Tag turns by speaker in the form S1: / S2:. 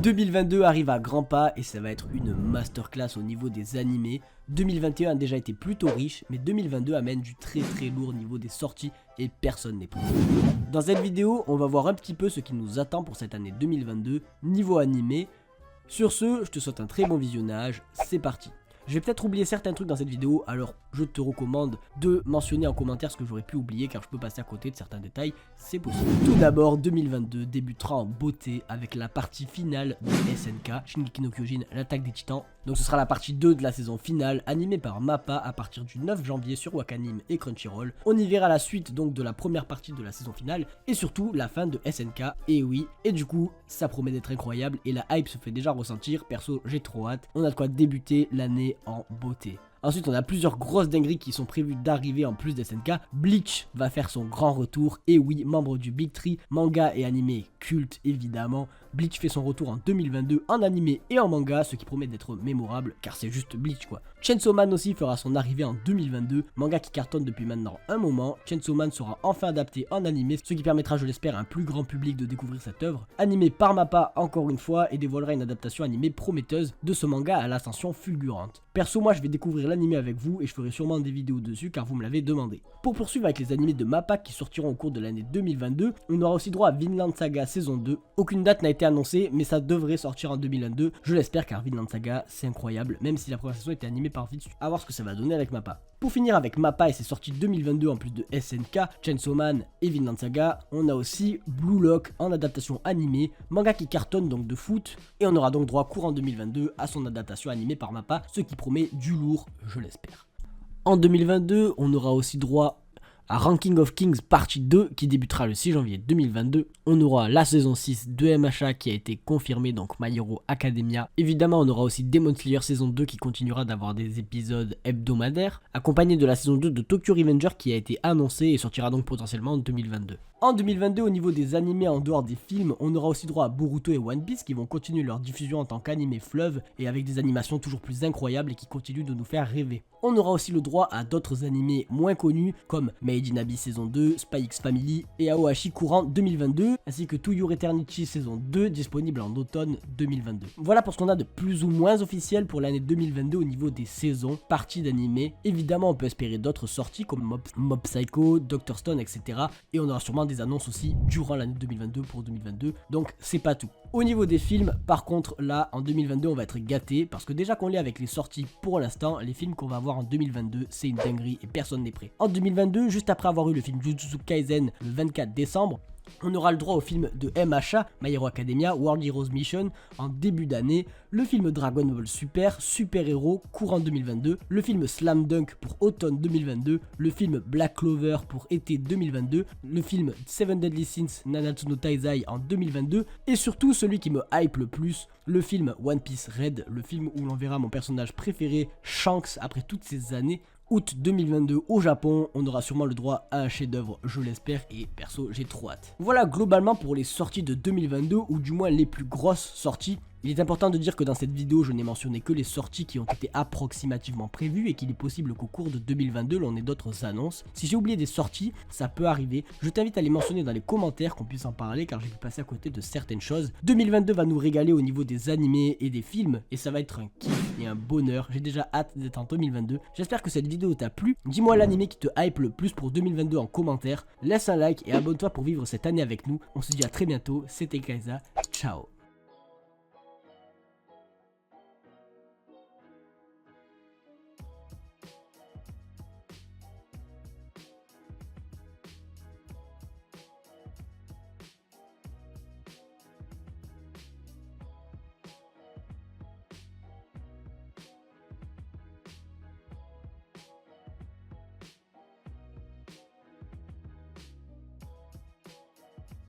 S1: 2022 arrive à grands pas et ça va être une masterclass au niveau des animés. 2021 a déjà été plutôt riche, mais 2022 amène du très lourd niveau des sorties et personne n'est prêt. Dans cette vidéo, on va voir un petit peu ce qui nous attend pour cette année 2022 niveau animé. Sur ce, je te souhaite un très bon visionnage, c'est parti. Je vais peut-être oublier certains trucs dans cette vidéo, alors je te recommande de mentionner en commentaire ce que j'aurais pu oublier car je peux passer à côté de certains détails, c'est possible. Tout d'abord, 2022 débutera en beauté avec la partie finale de SNK, Shingeki no Kyojin, l'attaque des titans. Donc ce sera la partie 2 de la saison finale, animée par MAPPA à partir du 9 janvier sur Wakanim et Crunchyroll. On y verra la suite donc de la première partie de la saison finale et surtout la fin de SNK, et oui, et du coup ça promet d'être incroyable et la hype se fait déjà ressentir, perso j'ai trop hâte, on a de quoi débuter l'année en beauté. Ensuite, on a plusieurs grosses dingueries qui sont prévues d'arriver en plus d'SNK. Bleach va faire son grand retour. Et oui, membre du Big Three, manga et animé culte évidemment. Bleach fait son retour en 2022 en animé et en manga, ce qui promet d'être mémorable car c'est juste Bleach quoi. Chainsaw Man aussi fera son arrivée en 2022, manga qui cartonne depuis maintenant un moment. Chainsaw Man sera enfin adapté en animé, ce qui permettra, je l'espère, à un plus grand public de découvrir cette œuvre. Animé par MAPPA encore une fois et dévoilera une adaptation animée prometteuse de ce manga à l'ascension fulgurante. Perso, moi je vais découvrir l'animé avec vous et je ferai sûrement des vidéos dessus car vous me l'avez demandé. Pour poursuivre avec les animés de MAPPA qui sortiront au cours de l'année 2022, on aura aussi droit à Vinland Saga saison 2. Aucune date n'a été annoncée mais ça devrait sortir en 2022, je l'espère car Vinland Saga c'est incroyable, même si la première saison était animée par Vitsu. A voir ce que ça va donner avec MAPPA. Pour finir avec MAPPA et ses sorties 2022 en plus de SNK, Chainsaw Man et Vinland Saga, on a aussi Blue Lock en adaptation animée, manga qui cartonne donc de foot, et on aura donc droit courant 2022 à son adaptation animée par MAPPA, ce qui promet du lourd, je l'espère. En 2022, on aura aussi droit à Ranking of Kings partie 2 qui débutera le 6 janvier 2022. On aura la saison 6 de MHA qui a été confirmée, donc My Hero Academia. Évidemment, on aura aussi Demon Slayer saison 2 qui continuera d'avoir des épisodes hebdomadaires, accompagné de la saison 2 de Tokyo Revenger qui a été annoncée et sortira donc potentiellement en 2022. En 2022, au niveau des animés en dehors des films, on aura aussi droit à Boruto et One Piece qui vont continuer leur diffusion en tant qu'animé fleuve et avec des animations toujours plus incroyables et qui continuent de nous faire rêver. On aura aussi le droit à d'autres animés moins connus comme Made in Abyss saison 2, Spy X Family et Aoashi courant 2022, ainsi que To Your Eternity saison 2 disponible en automne 2022. Voilà pour ce qu'on a de plus ou moins officiel pour l'année 2022 au niveau des saisons, parties d'animés. Évidemment, on peut espérer d'autres sorties comme Mob Psycho, Dr. Stone, etc. Et on aura sûrement des annonces aussi durant l'année 2022 pour 2022, donc c'est pas tout. Au niveau des films, par contre, là, en 2022, on va être gâté parce que déjà qu'on l'est avec les sorties pour l'instant, les films qu'on va avoir en 2022, c'est une dinguerie et personne n'est prêt. En 2022, juste après avoir eu le film Jujutsu Kaisen le 24 décembre, on aura le droit au film de MHA, My Hero Academia, World Heroes Mission en début d'année, le film Dragon Ball Super, Super Hero, courant 2022, le film Slam Dunk pour automne 2022, le film Black Clover pour été 2022, le film Seven Deadly Sins Nanatsu no Taizai en 2022, et surtout celui qui me hype le plus, le film One Piece Red, le film où l'on verra mon personnage préféré, Shanks, après toutes ces années. Août 2022 au Japon, on aura sûrement le droit à un chef-d'œuvre, je l'espère, et perso j'ai trop hâte. Voilà globalement pour les sorties de 2022, ou du moins les plus grosses sorties. Il est important de dire que dans cette vidéo, je n'ai mentionné que les sorties qui ont été approximativement prévues et qu'il est possible qu'au cours de 2022, l'on ait d'autres annonces. Si j'ai oublié des sorties, ça peut arriver. Je t'invite à les mentionner dans les commentaires, qu'on puisse en parler, car j'ai pu passer à côté de certaines choses. 2022 va nous régaler au niveau des animés et des films, et ça va être un kiff et un bonheur. J'ai déjà hâte d'être en 2022. J'espère que cette vidéo t'a plu. Dis-moi l'animé qui te hype le plus pour 2022 en commentaire. Laisse un like et abonne-toi pour vivre cette année avec nous. On se dit à très bientôt. C'était Kaiza. Ciao.